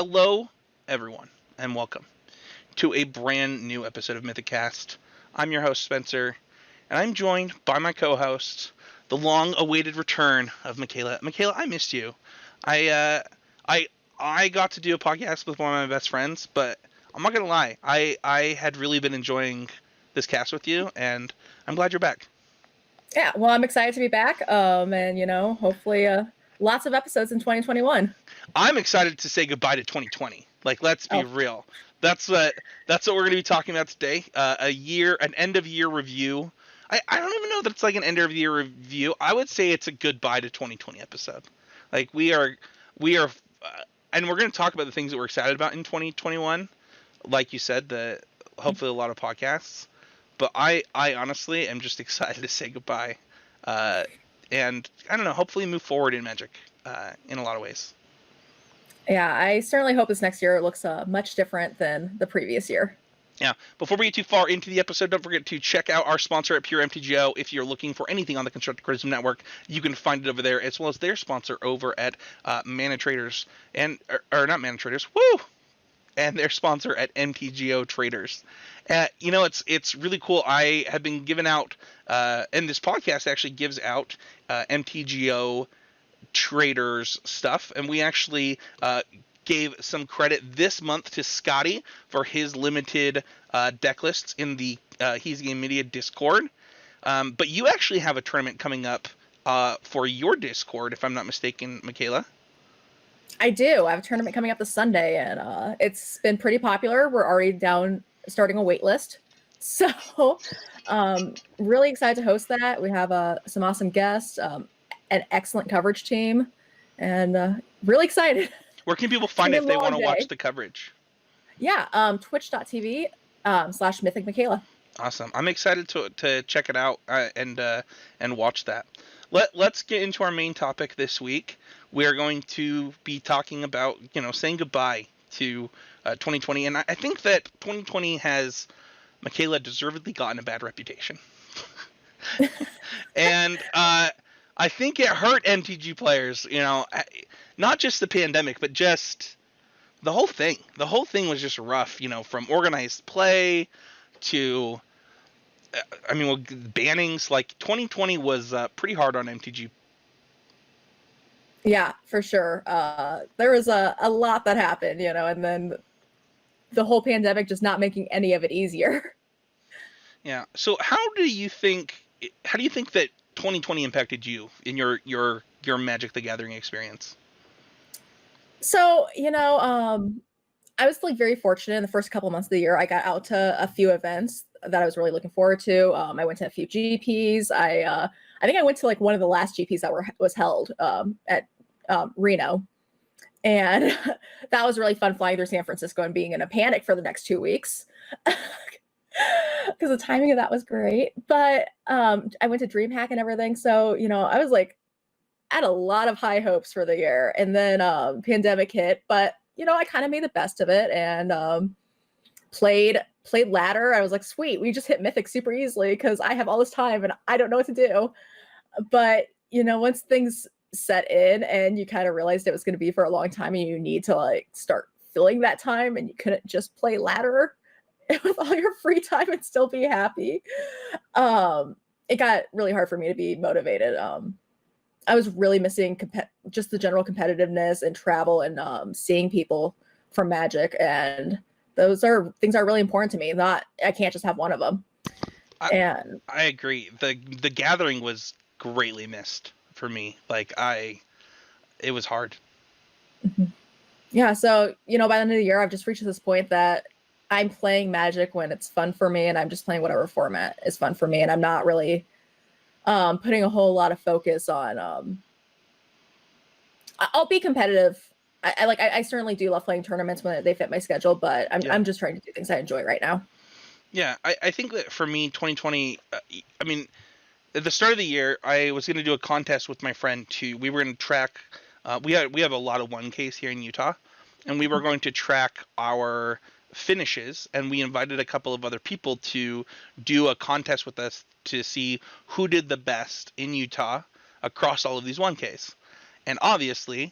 Hello, everyone, and welcome to a brand new episode of Mythic Cast. I'm your host, Spencer, and I'm joined by my co-host, the long-awaited return of Mikaela. Mikaela, I missed you. I, uh, I got to do a podcast with one of my best friends, but I'm not gonna lie, I had really been enjoying this cast with you, and I'm glad you're back. Yeah, well, I'm excited to be back. And hopefully, lots of episodes in 2021. I'm excited to say goodbye to 2020. Like, let's be Oh, real. That's what we're going to be talking about today. An end of year review. I don't even know that it's like an end of year review. I would say it's a goodbye to 2020 episode. Like we are, and we're going to talk about the things that we're excited about in 2021. Like you said, the hopefully a lot of podcasts. But I honestly am just excited to say goodbye, uh, and I don't know. Hopefully move forward in Magic, in a lot of ways. yeah, I certainly hope this next year looks much different than the previous year. Yeah. Before we get too far into the episode, don't forget to check out our sponsor at Pure MTGO. If you're looking for anything on the Constructed Criticism Network, you can find it over there, as well as their sponsor over at Mana Traders or not Mana Traders. Woo! And their sponsor at MTGO Traders. It's really cool. I have been given out, and this podcast actually gives out MTGO Traders stuff, and we actually gave some credit this month to Scotty for his limited deck lists in the He's Game Media Discord. But you actually have a tournament coming up for your Discord, if I'm not mistaken, Mikaela. I do. I have a tournament coming up this Sunday, and it's been pretty popular. We're already starting a wait list. So, really excited to host that. We have some awesome guests, an excellent coverage team, and really excited. Where can people find it if they want to watch the coverage? Yeah, twitch.tv /Mythic Mikaela. Awesome. I'm excited to check it out and watch that. Let's get into our main topic this week. We are going to be talking about, saying goodbye to 2020. And I think that 2020 has, Mikaela, deservedly gotten a bad reputation. And I think it hurt MTG players, not just the pandemic, but just the whole thing. The whole thing was just rough, from organized play to, bannings. Like 2020 was pretty hard on MTG. Yeah, for sure. There was a lot that happened, and then the whole pandemic just not making any of it easier. Yeah. So how do you think that 2020 impacted you in your Magic the Gathering experience? So, I was very fortunate in the first couple months of the year. I got out to a few events that I was really looking forward to. I went to a few GPs. I think I went to one of the last GPs that was held at Reno. And that was really fun, flying through San Francisco and being in a panic for the next 2 weeks. Because the timing of that was great. But I went to DreamHack and everything. So, I was had a lot of high hopes for the year. And then pandemic hit. But, I kind of made the best of it and played ladder. I was like, sweet, we just hit Mythic super easily because I have all this time and I don't know what to do. But, once things set in and you kind of realized it was going to be for a long time and you need to start filling that time and you couldn't just play ladder with all your free time and still be happy. It got really hard for me to be motivated. I was really missing just the general competitiveness and travel and seeing people from Magic, and those are things that are really important to me. I can't just have one of them. I agree. The gathering was greatly missed for me. It was hard. Mm-hmm. Yeah. So, by the end of the year, I've just reached this point that I'm playing Magic when it's fun for me, and I'm just playing whatever format is fun for me. And I'm not really putting a whole lot of focus on, I'll be competitive. I certainly do love playing tournaments when they fit my schedule, but I'm just trying to do things I enjoy right now. Yeah. I think that for me, 2020, at the start of the year, I was going to do a contest with my friend we were going to track, we have a lot of 1Ks here in Utah, and we were going to track our finishes, and we invited a couple of other people to do a contest with us to see who did the best in Utah across all of these 1Ks. And obviously,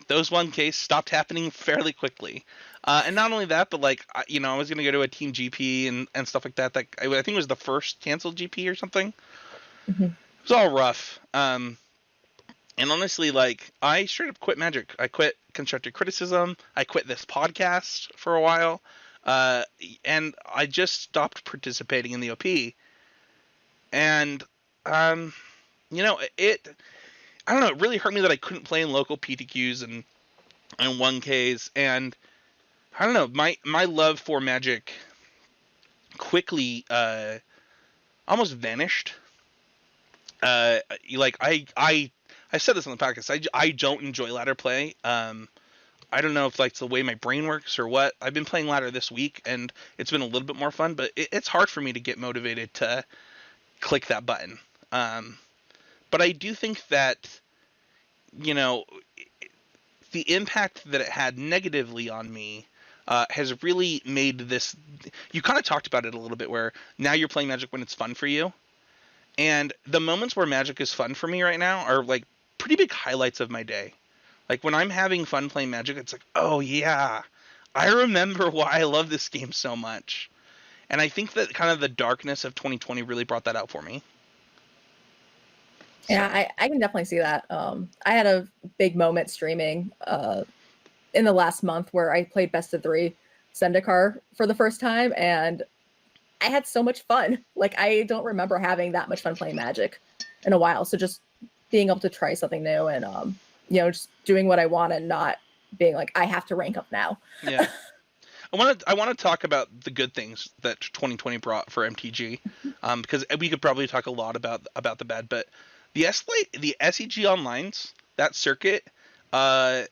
those 1Ks stopped happening fairly quickly. And not only that, but like I was gonna go to a team GP and stuff like that. That I think it was the first canceled GP or something. Mhm. It was all rough. And honestly, like I straight up quit Magic. I quit constructive criticism. I quit this podcast for a while, uh, and I just stopped participating in the OP. And um, it. I don't know. It really hurt me that I couldn't play in local PTQs and 1Ks. And I don't know. My love for Magic quickly almost vanished. Like I said this on the podcast. I don't enjoy ladder play. I don't know if like it's the way my brain works or what. I've been playing ladder this week and it's been a little bit more fun, but it's hard for me to get motivated to click that button. But I do think that you know the impact that it had negatively on me has really made this. You kind of talked about it a little bit, where now you're playing Magic when it's fun for you, and the moments where Magic is fun for me right now are like pretty big highlights of my day. Like when I'm having fun playing Magic, it's like, oh yeah, I remember why I love this game so much. And I think that kind of the darkness of 2020 really brought that out for me. Yeah, So I can definitely see that. I had a big moment streaming in the last month where I played Best of 3 Zendikar for the first time, and I had so much fun. Like I don't remember having that much fun playing Magic in a while. So just being able to try something new and just doing what I want and not being like I have to rank up now. yeah, I want to talk about the good things that 2020 brought for MTG, because we could probably talk a lot about the bad, but the SEG Onlines, that circuit, I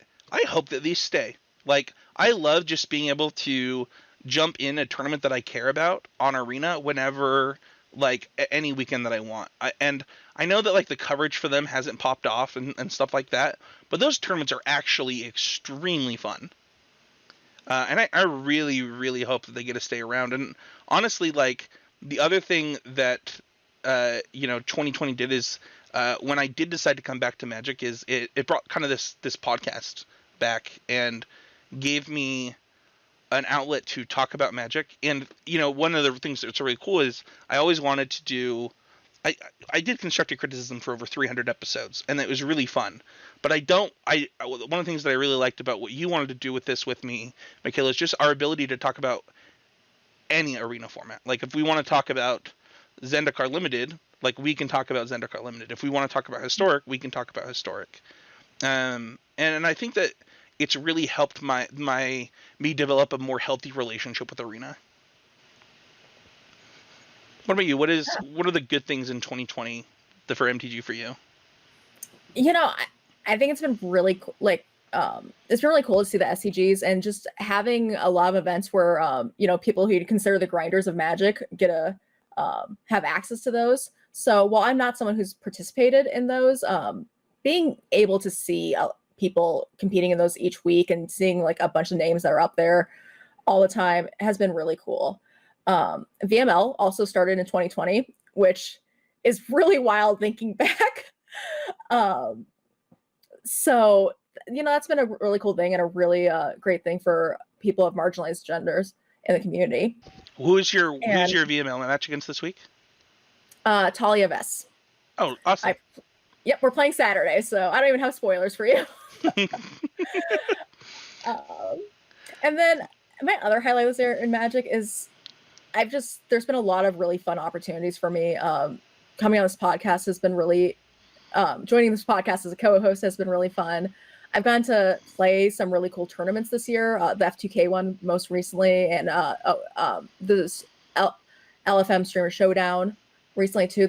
hope that these stay. Like I love just being able to jump in a tournament that I care about on Arena whenever, like any weekend that I want. And I know that like the coverage for them hasn't popped off and stuff like that, but those tournaments are actually extremely fun. And I really, really hope that they get to stay around. And honestly, like the other thing that 2020 did is when I did decide to come back to Magic, is it brought kind of this podcast back and gave me an outlet to talk about Magic. And one of the things that's really cool is I always wanted to do. I did constructive criticism for over 300 episodes, and it was really fun. But one of the things that I really liked about what you wanted to do with this with me, Mikaela, is just our ability to talk about any arena format. Like if we want to talk about Zendikar Limited, like we can talk about Zendikar Limited. If we want to talk about historic, we can talk about historic. And I think that it's really helped me develop a more healthy relationship with arena. What about you? What are the good things in 2020 for MTG for you? I think it's been really like it's been really cool to see the SCGs and just having a lot of events where people who you consider the grinders of Magic get to have access to those. So while I'm not someone who's participated in those, being able to see people competing in those each week and seeing like a bunch of names that are up there all the time has been really cool. VML also started in 2020, which is really wild thinking back. So that's been a really cool thing and a really great thing for people of marginalized genders in the community. Who's your VML match against this week? Talia Vess. Oh, awesome. Yep, we're playing Saturday, so I don't even have spoilers for you. And then my other highlights there in Magic is there's been a lot of really fun opportunities for me. Coming on this podcast has been really, joining this podcast as a co-host has been really fun. I've gotten to play some really cool tournaments this year, the F2K one most recently, and this LFM Streamer Showdown recently too.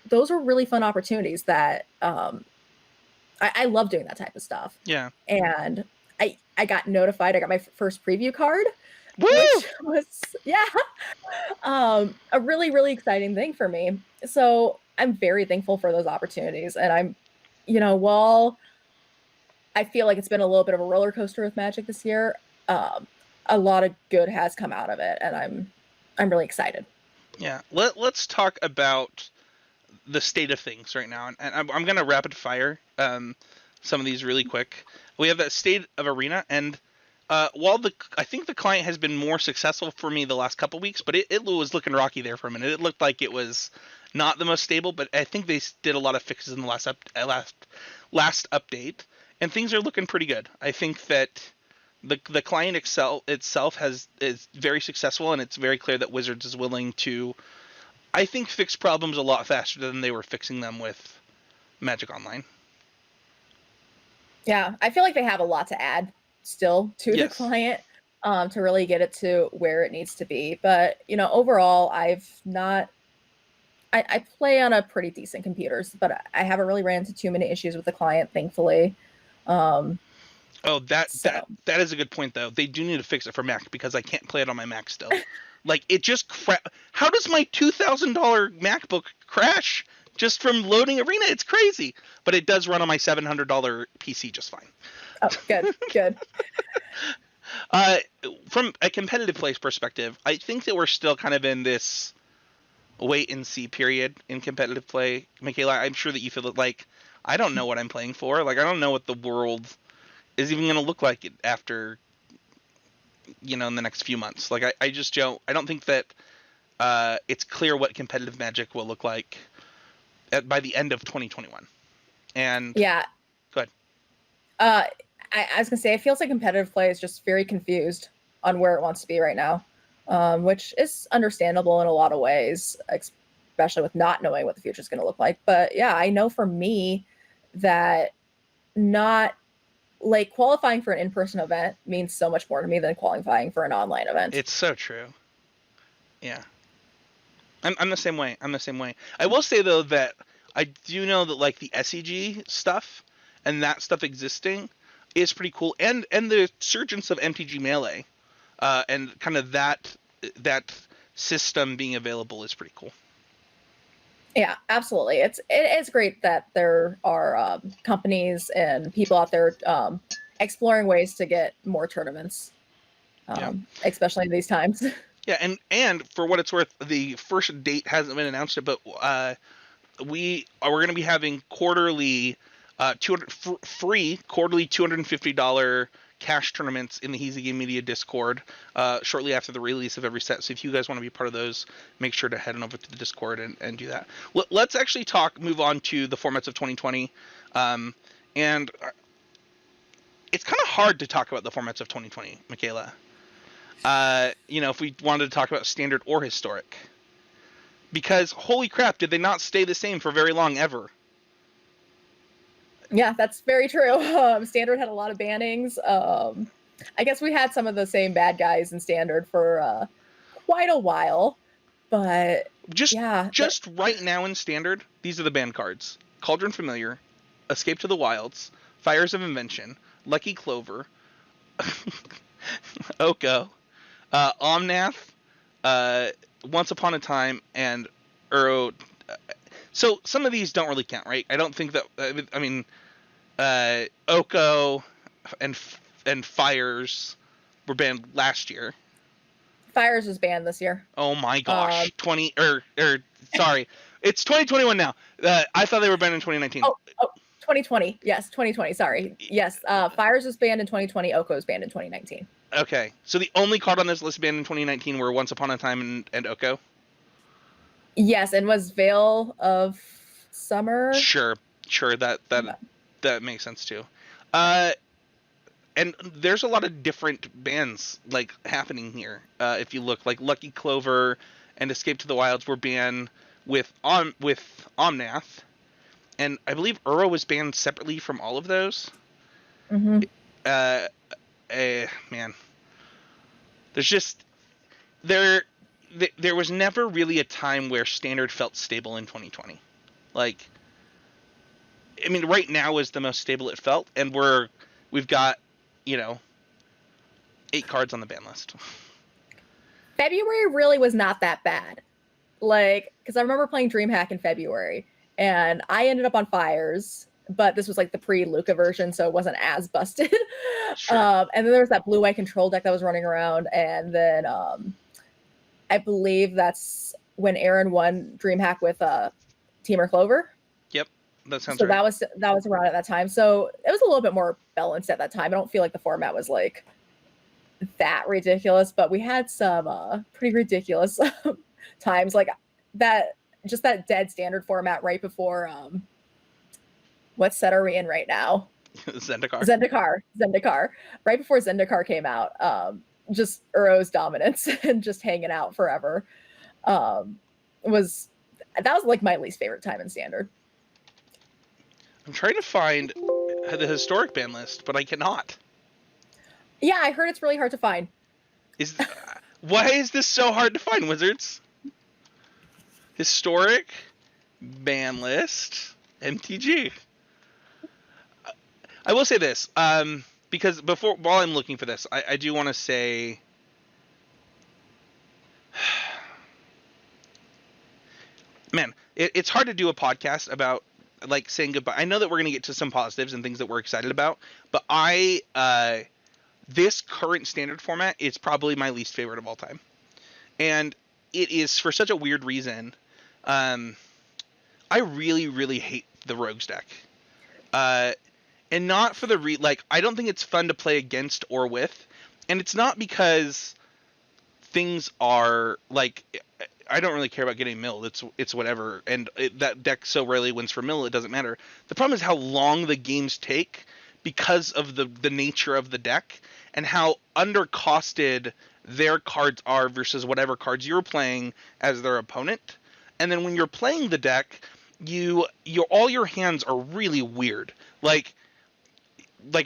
Those were really fun opportunities that I love doing that type of stuff. Yeah. And I got notified. I got my first preview card. Woo! Which was a really, really exciting thing for me. So I'm very thankful for those opportunities. And I'm, while I feel like it's been a little bit of a roller coaster with Magic this year, a lot of good has come out of it, and I'm really excited. Yeah, let's talk about the state of things right now, and I'm gonna rapid fire. some of these really quick. We have that State of Arena, and while I think the client has been more successful for me the last couple weeks, but it was looking rocky there for a minute. It looked like it was not the most stable, but I think they did a lot of fixes in the last update, and things are looking pretty good. I think that the client itself is very successful, and it's very clear that Wizards is willing to, I think, fix problems a lot faster than they were fixing them with Magic Online. Yeah, I feel like they have a lot to add still to the client to really get it to where it needs to be. But, you know, overall, I play on a pretty decent computers, but I haven't really ran into too many issues with the client, thankfully. That is a good point, though. They do need to fix it for Mac because I can't play it on my Mac still. Like, it just how does my $2,000 MacBook crash just from loading Arena? It's crazy. But it does run on my $700 PC just fine. Oh, good, good. From a competitive play perspective, I think that we're still kind of in this wait and see period in competitive play. Mikaela, I'm sure that you feel that, like, I don't know what I'm playing for. Like, I don't know what the world is even going to look like after, you know, in the next few months. Like, I just don't think that it's clear what competitive Magic will look like by the end of 2021. And yeah, go ahead. I was gonna say, it feels like competitive play is just very confused on where it wants to be right now, which is understandable in a lot of ways, especially with not knowing what the future is going to look like. But yeah, I know for me that not like qualifying for an in-person event means so much more to me than qualifying for an online event. It's so true. Yeah. I'm the same way. I will say, though, that I do know that, like, the SEG stuff and that stuff existing is pretty cool. And the surgence of MTG Melee and kind of that system being available is pretty cool. Yeah, absolutely. It's great that there are companies and people out there exploring ways to get more tournaments, especially in these times. Yeah, and for what it's worth, the first date hasn't been announced yet, but we're going to be having quarterly free quarterly $250 cash tournaments in the Heezy Game Media Discord shortly after the release of every set. So if you guys want to be part of those, make sure to head on over to the Discord and do that. Let's actually move on to the formats of 2020. And it's kind of hard to talk about the formats of 2020, Mikaela. You know, if we wanted to talk about standard or historic. Because, holy crap, did they not stay the same for very long ever? Yeah, that's very true. Standard had a lot of bannings. I guess we had some of the same bad guys in Standard for quite a while, but just right now in Standard, these are the ban cards: Cauldron Familiar, Escape to the Wilds, Fires of Invention, Lucky Clover, Oko, Omnath, Once Upon a Time, and Uro. So some of these don't really count, right? I don't think that. I mean, Oko and Fires were banned last year. Fires was banned this year. Oh my gosh, sorry, it's 2021 now. I thought they were banned in 2019. Oh, 2020. Yes, 2020. Sorry. Yes, Fires was banned in 2020. Oko was banned in 2019. Okay, so the only card on this list banned in 2019 were Once Upon a Time and Oko. Yes, and was Veil of Summer. Sure, that makes sense too. And there's a lot of different bans like happening here. If you look, like Lucky Clover and Escape to the Wilds were banned with Omnath, and I believe Uro was banned separately from all of those. Mm-hmm. Man, there's just there was never really a time where Standard felt stable in 2020. Like, I mean, right now is the most stable it felt, and we've got, you know, 8 cards on the ban list. February really was not that bad. Like, because I remember playing DreamHack in February, and I ended up on Fires, but this was like the pre-Luca version, so it wasn't as busted. Sure. And then there was that blue-white control deck that was running around, and then I believe that's when Aaron won DreamHack with Teamer Clover. Yep. That sounds So right. that was around at that time. So it was a little bit more balanced at that time. I don't feel like the format was like that ridiculous, but we had some pretty ridiculous times like that. Just that dead standard format right before what set are we in right now? Zendikar. Zendikar. Right before Zendikar came out, just Uro's dominance and just hanging out forever was that was like my least favorite time in standard. I'm trying to find the historic ban list, but I cannot. Yeah, I heard it's really hard to find. Is why is this so hard to find, Wizards? Historic ban list MTG. I will say this, because while I'm looking for this, I do want to say, man, it's hard to do a podcast about like saying goodbye. I know that we're gonna get to some positives and things that we're excited about, but this current standard format is probably my least favorite of all time, and it is for such a weird reason. I really, really hate the Rogues deck. And not for the like, I don't think it's fun to play against or with, and it's not because things are like, I don't really care about getting milled. It's whatever, and that deck so rarely wins for mill, it doesn't matter. The problem is how long the games take because of the nature of the deck and how undercosted their cards are versus whatever cards you're playing as their opponent. And then when you're playing the deck, all your hands are really weird. Like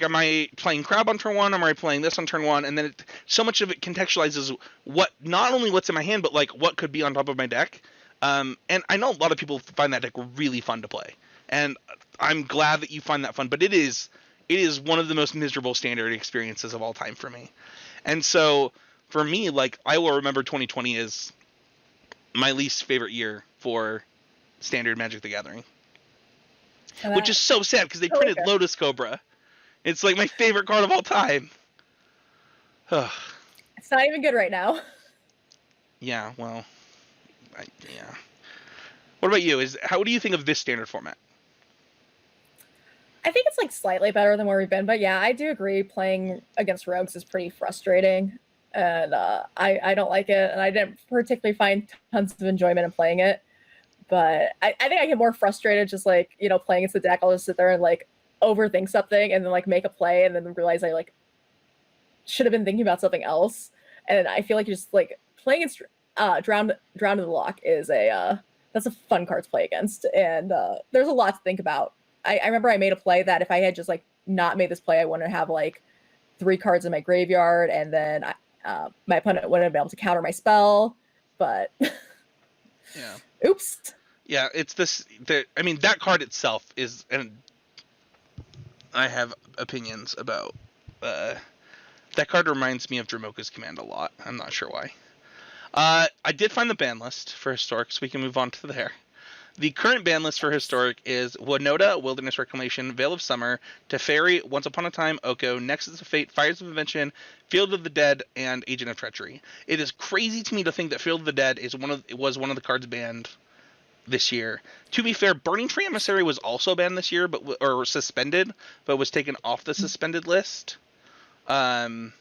am I playing crab on turn one? Am I playing this on turn one? And then so much of it contextualizes what, not only what's in my hand, but like what could be on top of my deck. And I know a lot of people find that deck really fun to play, and I'm glad that you find that fun. But it is one of the most miserable standard experiences of all time for me. And so for me, like, I will remember 2020 as my least favorite year for standard Magic the Gathering, which is so sad because they printed Lotus Cobra. It's like my favorite card of all time. It's not even good right now. Yeah, well, yeah. What about you? How do you think of this standard format? I think it's like slightly better than where we've been, but yeah, I do agree. Playing against rogues is pretty frustrating, and I don't like it, and I didn't particularly find tons of enjoyment in playing it. But I think I get more frustrated just like playing against the deck. I'll just sit there and like overthink something and then like make a play and then realize I like should have been thinking about something else. And I feel like you're just like playing against drown in the lock is that's a fun card to play against, and there's a lot to think about. I remember I made a play that if I had just like not made this play, I wouldn't have like 3 cards in my graveyard, and then my opponent wouldn't have been able to counter my spell. But yeah, oops. Yeah, it's this. I mean, that card itself is, and I have opinions about. That card reminds me of Dramoka's Command a lot. I'm not sure why. I did find the ban list for Historic, so we can move on to there. The current ban list for Historic is Winota, Wilderness Reclamation, Veil of Summer, Teferi, Once Upon a Time, Oko, Nexus of Fate, Fires of Invention, Field of the Dead, and Agent of Treachery. It is crazy to me to think that Field of the Dead was one of the cards banned this year. To be fair, Burning Tree Emissary was also banned this year, or suspended, but was taken off the suspended list. And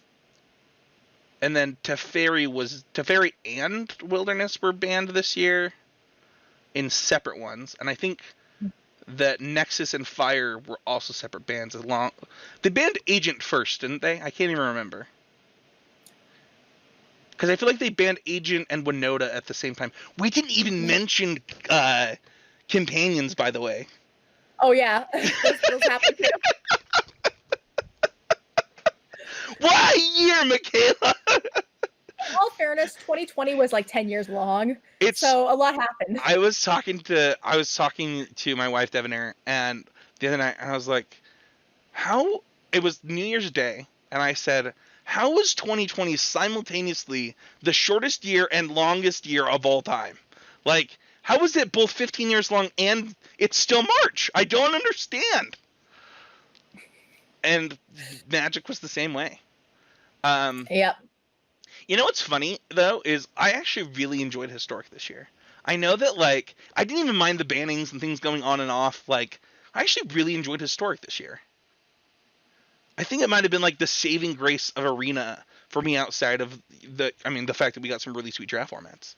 then Teferi and Wilderness were banned this year in separate ones, and I think that Nexus and Fire were also separate bans. They banned Agent first, didn't they? I can't even remember. Because I feel like they banned Agent and Winota at the same time. We didn't even mention Companions, by the way. Oh yeah, those happen too. What year, Mikaela? In all fairness, 2020 was like 10 years long, so a lot happened. I was talking to my wife Devonair, and the other night I was like, it was New Year's Day, and I said, how was 2020 simultaneously the shortest year and longest year of all time? Like, how was it both 15 years long and it's still March? I don't understand. And Magic was the same way. Yep. You know what's funny, though, is I actually really enjoyed Historic this year. I know that, like, I didn't even mind the bannings and things going on and off. Like, I actually really enjoyed Historic this year. I think it might have been like the saving grace of Arena for me outside of the fact that we got some really sweet draft formats.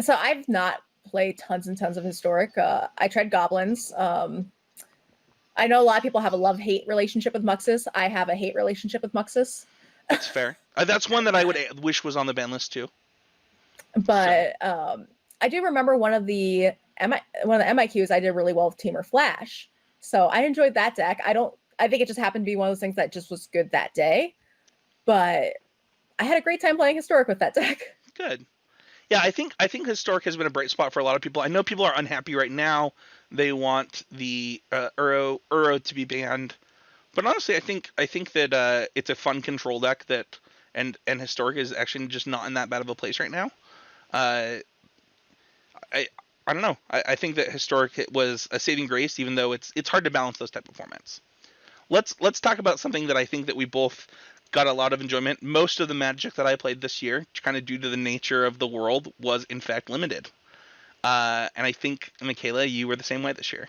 So I've not played tons and tons of Historic. I tried Goblins. I know a lot of people have a love-hate relationship with Muxus. I have a hate relationship with Muxus. That's fair. That's one that I would wish was on the ban list too. But I do remember one of the MIQs I did really well with Teamer Flash. So I enjoyed that deck. I think it just happened to be one of those things that just was good that day. But I had a great time playing Historic with that deck. Good. Yeah, I think Historic has been a bright spot for a lot of people. I know people are unhappy right now. They want the Uro to be banned. But honestly, I think that it's a fun control deck and Historic is actually just not in that bad of a place right now. I don't know. I think that Historic was a saving grace, even though it's hard to balance those type of formats. Let's talk about something that I think that we both got a lot of enjoyment. Most of the Magic that I played this year, kind of due to the nature of the world, was in fact limited. And I think, Mikaela, you were the same way this year.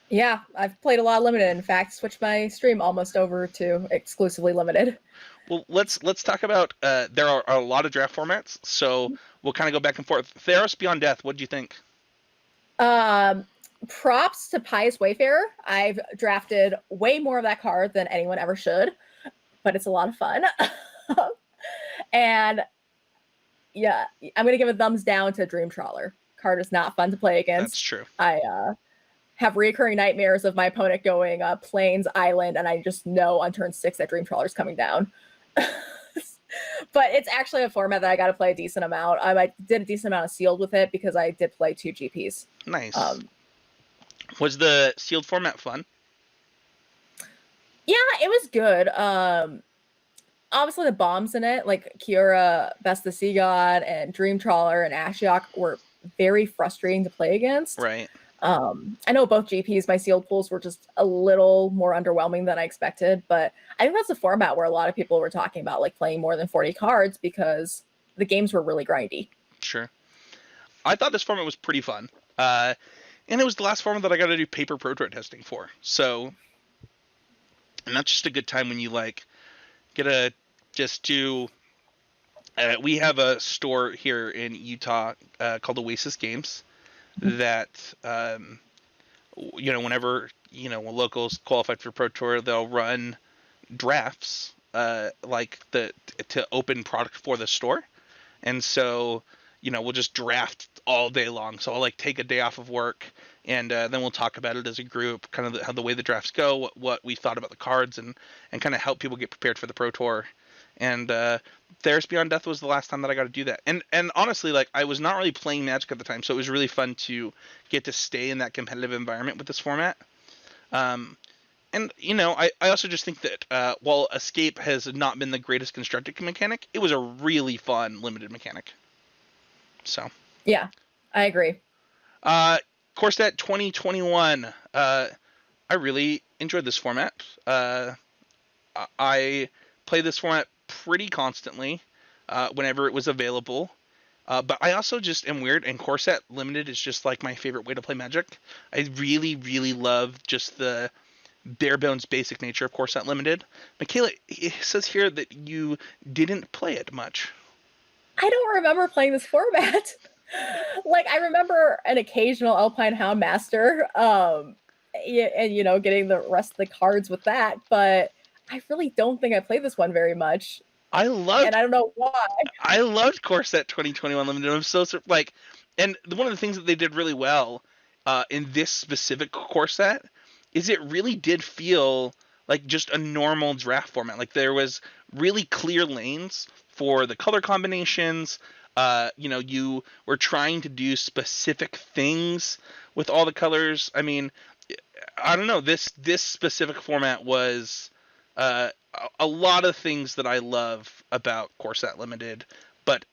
Yeah, I've played a lot of limited. In fact, switched my stream almost over to exclusively limited. Well, let's talk about. There are a lot of draft formats, so we'll kind of go back and forth. Theros Beyond Death. What do you think? Props to Pious Wayfarer. I've drafted way more of that card than anyone ever should, but it's a lot of fun. And yeah, I'm gonna give a thumbs down to Dream Trawler. Card is not fun to play against. That's true. I have recurring nightmares of my opponent going Plains Island, and I just know on turn 6 that Dream Trawler is coming down. But it's actually a format that I got to play a decent amount. I did a decent amount of sealed with it because I did play 2 GPs. Nice. Was the sealed format fun? Yeah, it was good. Obviously the bombs in it, like Kiora, Best the Sea God, and Dream Trawler and Ashiok were very frustrating to play against. Right. I know both GPs, my sealed pools were just a little more underwhelming than I expected, but I think that's a format where a lot of people were talking about like playing more than 40 cards because the games were really grindy. Sure. I thought this format was pretty fun. And it was the last format that I got to do paper Pro Tour testing for. So, and that's just a good time when you like get to just do. We have a store here in Utah called Oasis Games that, whenever, locals qualified for Pro Tour, they'll run drafts to open product for the store. And so, we'll just draft all day long. So I'll take a day off of work and then we'll talk about it as a group, kind of how the way the drafts go, what we thought about the cards and kind of help people get prepared for the Pro Tour. And Theros Beyond Death was the last time that I got to do that. And honestly, I was not really playing Magic at the time, so it was really fun to get to stay in that competitive environment with this format. And I also just think that while Escape has not been the greatest constructed mechanic, it was a really fun limited mechanic. So. Yeah, I agree. Corset 2021. I really enjoyed this format. I played this format pretty constantly whenever it was available. But I also just am weird, and Corset Limited is just my favorite way to play Magic. I really, really love just the bare bones basic nature of Corset Limited. Mikaela, it says here that you didn't play it much. I don't remember playing this format. I remember an occasional Alpine Hound Master, and getting the rest of the cards with that, but I really don't think I played this one very much. And I don't know why. I loved Corset 2021 Limited. I'm so and one of the things that they did really well in this specific Corset is it really did feel like just a normal draft format. There was really clear lanes for the color combinations. You were trying to do specific things with all the colors. I mean, I don't know. This specific format was a lot of things that I love about Corset Limited, but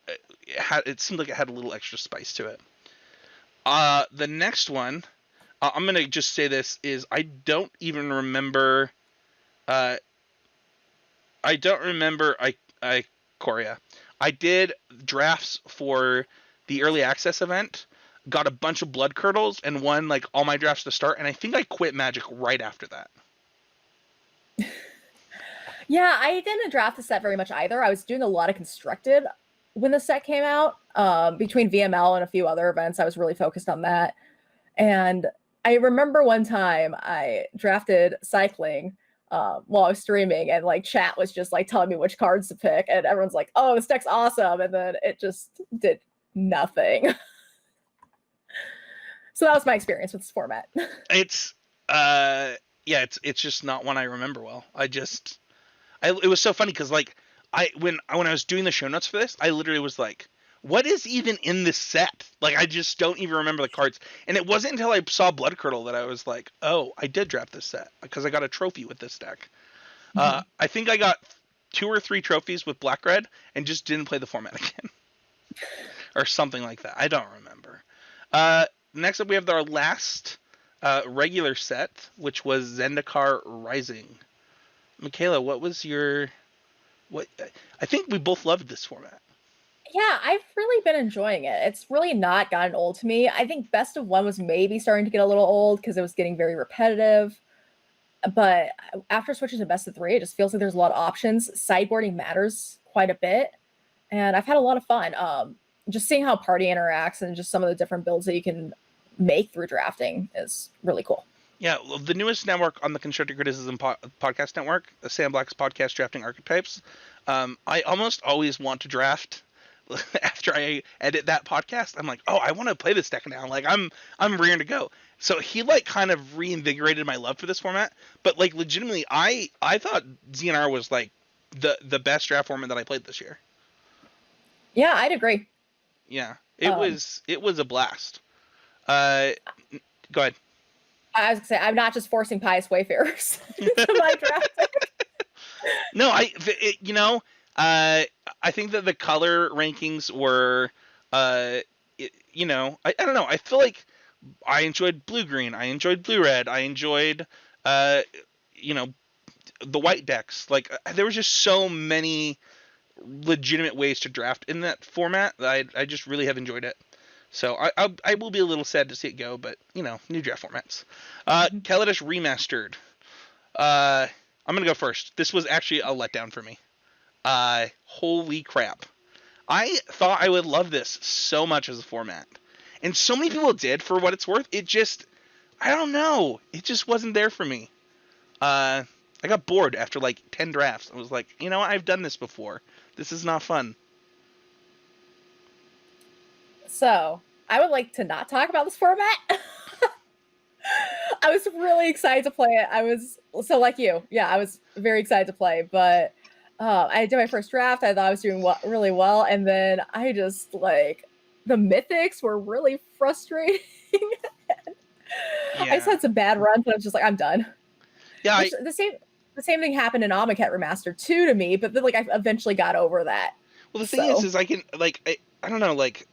it seemed like it had a little extra spice to it. The next one, I'm gonna just say this is I don't remember Ikoria. I did drafts for the early access event, got a bunch of blood curdles, and won like all my drafts to start. And I think I quit Magic right after that. Yeah, I didn't draft the set very much either. I was doing a lot of constructed when the set came out. Between VML and a few other events, I was really focused on that. And I remember one time I drafted cycling while I was streaming, and like chat was just like telling me which cards to pick, and everyone's like, "Oh, this deck's awesome," and then it just did nothing. So that was my experience with this format. It's yeah, it's just not one I remember well. It was so funny because like when I was doing the show notes for this, I literally was like, what is even in this set? Like I just don't even remember the cards. And it wasn't until I saw Blood Curdle that I was like, oh, I did draft this set because I got a trophy with this deck. I think I got 2 or 3 trophies with Black Red and just didn't play the format again. Or something like that. I don't remember. Next up we have our last regular set, which was Zendikar Rising. Mikaela, what was your I think we both loved this format. Yeah, I've really been enjoying it. It's really not gotten old to me. I think Best of One was maybe starting to get a little old because it was getting very repetitive. But after switching to Best of Three, it just feels like there's a lot of options. Sideboarding matters quite a bit. And I've had a lot of fun. Just seeing how party interacts and just some of the different builds that you can make through drafting is really cool. Yeah, the newest network on the Constructive Criticism Podcast Network, Sam Black's podcast, Drafting Archetypes. I almost always want to draft after I edit that podcast. I'm like, oh, I want to play this deck now. Like I'm rearing to go. So he like kind of reinvigorated my love for this format. But like legitimately, I thought ZNR was like the best draft format that I played this year. Yeah, I'd agree. Yeah, it was a blast. Go ahead. I was gonna say I'm not just forcing Pious Wayfarers into my draft. No, I think that the color rankings were, I don't know. I feel like I enjoyed blue green. I enjoyed blue red. I enjoyed, the white decks. Like there was just so many legitimate ways to draft in that format that I just really have enjoyed it. So I will be a little sad to see it go, but new draft formats. Kaladesh Remastered. I'm gonna go first. This was actually a letdown for me. Holy crap! I thought I would love this so much as a format, and so many people did. For what it's worth, it just, I don't know, it just wasn't there for me. I got bored after like 10 drafts. I was like, I've done this before. This is not fun. So I would like to not talk about this format. I was really excited to play it. I was like you. Yeah, I was very excited to play, but I did my first draft. I thought I was doing really well, and then I just like the mythics were really frustrating. I just had some bad runs, and I was just like, I'm done. Yeah, the same thing happened in Amonkhet Remastered 2 to me, but then like I eventually got over that. Well, the thing is I can like I don't know, like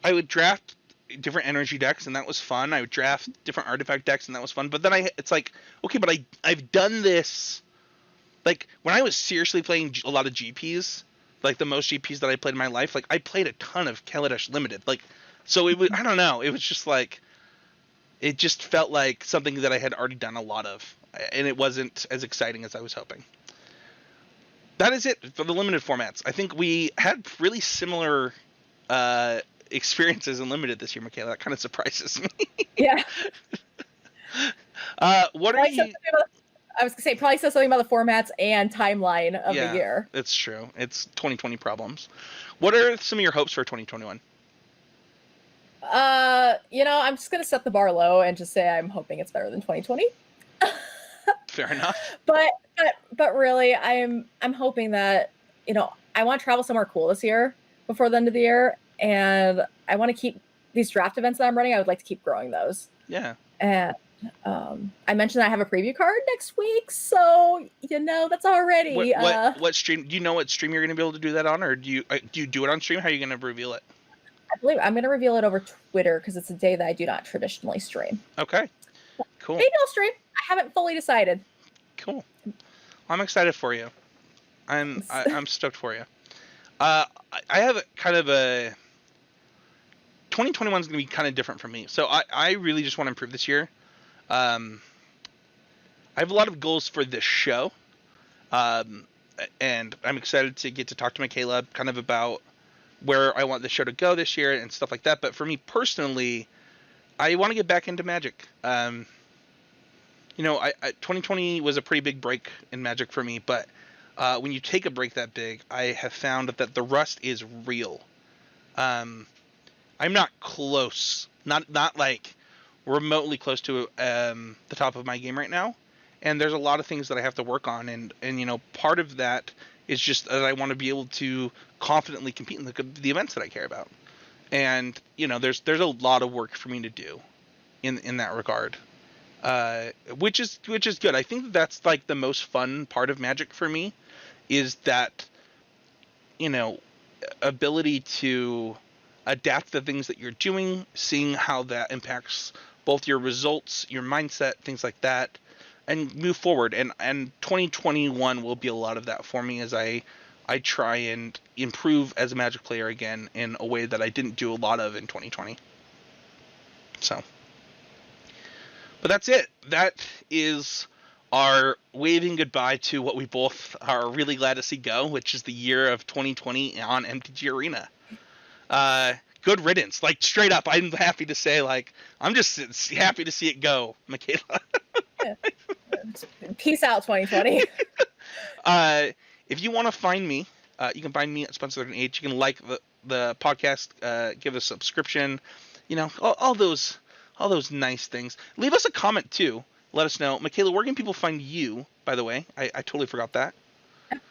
I would draft different energy decks, and that was fun. I would draft different artifact decks, and that was fun. But then it's like, okay, but I've done this. Like when I was seriously playing a lot of GPs, like the most GPs that I played in my life, like I played a ton of Kaladesh Limited. Like, so it was, I don't know, it was just like, it just felt like something that I had already done a lot of, and it wasn't as exciting as I was hoping. That is it for the limited formats. I think we had really similar experiences in limited this year, Mikaela. That kind of surprises me. Yeah. What are you? I was gonna say probably says something about the formats and timeline of the year. It's true. It's 2020 problems. What are some of your hopes for 2021? I'm just gonna set the bar low and just say I'm hoping it's better than 2020. Fair enough. But really, I'm hoping that I want to travel somewhere cool this year before the end of the year, and I want to keep these draft events that I'm running. I would like to keep growing those. Yeah. And I mentioned I have a preview card next week, so that's already. What stream? Do you know what stream you're going to be able to do that on, or do you do it on stream? How are you going to reveal it? I believe I'm going to reveal it over Twitter because it's a day that I do not traditionally stream. Okay. Cool. Maybe I'll stream. I haven't fully decided. Cool. I'm excited for you. I'm stoked for you. I have kind of 2021 is going to be kind of different for me. So I really just want to improve this year. I have a lot of goals for this show. And I'm excited to get to talk to Mikaela kind of about where I want the show to go this year and stuff like that. But for me personally, I want to get back into Magic. 2020 was a pretty big break in Magic for me, but when you take a break that big, I have found that the rust is real. I'm not close, not like remotely close to the top of my game right now, and there's a lot of things that I have to work on, and part of that is just that I want to be able to confidently compete in the events that I care about, and there's a lot of work for me to do in that regard. Which is good. I think that's like the most fun part of Magic for me, is that ability to adapt the things that you're doing, seeing how that impacts both your results, your mindset, things like that, and move forward. And 2021 will be a lot of that for me as I try and improve as a Magic player again in a way that I didn't do a lot of in 2020. So. But that's it. That is our waving goodbye to what we both are really glad to see go, which is the year of 2020 on MTG Arena. Good riddance. Like, straight up, I'm happy to say, like, I'm just happy to see it go, Mikaela. Peace out, 2020. If you want to find me, you can find me at Spencer38. You can like the podcast, give us a subscription, all those nice things. Leave us a comment too. Let us know. Mikaela, where can people find you, by the way? I totally forgot that.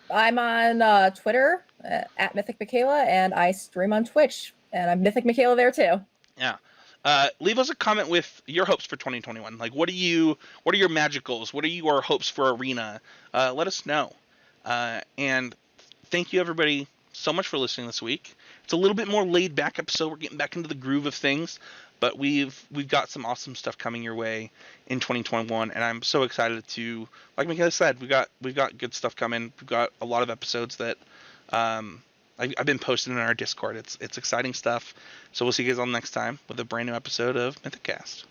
I'm on Twitter at Mythic Mikaela, and I stream on Twitch, and I'm Mythic Mikaela there too. Yeah. Leave us a comment with your hopes for 2021. Like, what are your Magic goals? What are your hopes for Arena? Let us know. And thank you, everybody, so much for listening this week. It's a little bit more laid back episode. We're getting back into the groove of things. But we've got some awesome stuff coming your way in 2021, and I'm so excited to, like Mikaela said, we've got good stuff coming. We've got a lot of episodes that I've been posting in our Discord. It's exciting stuff. So we'll see you guys all next time with a brand new episode of Mythic Cast.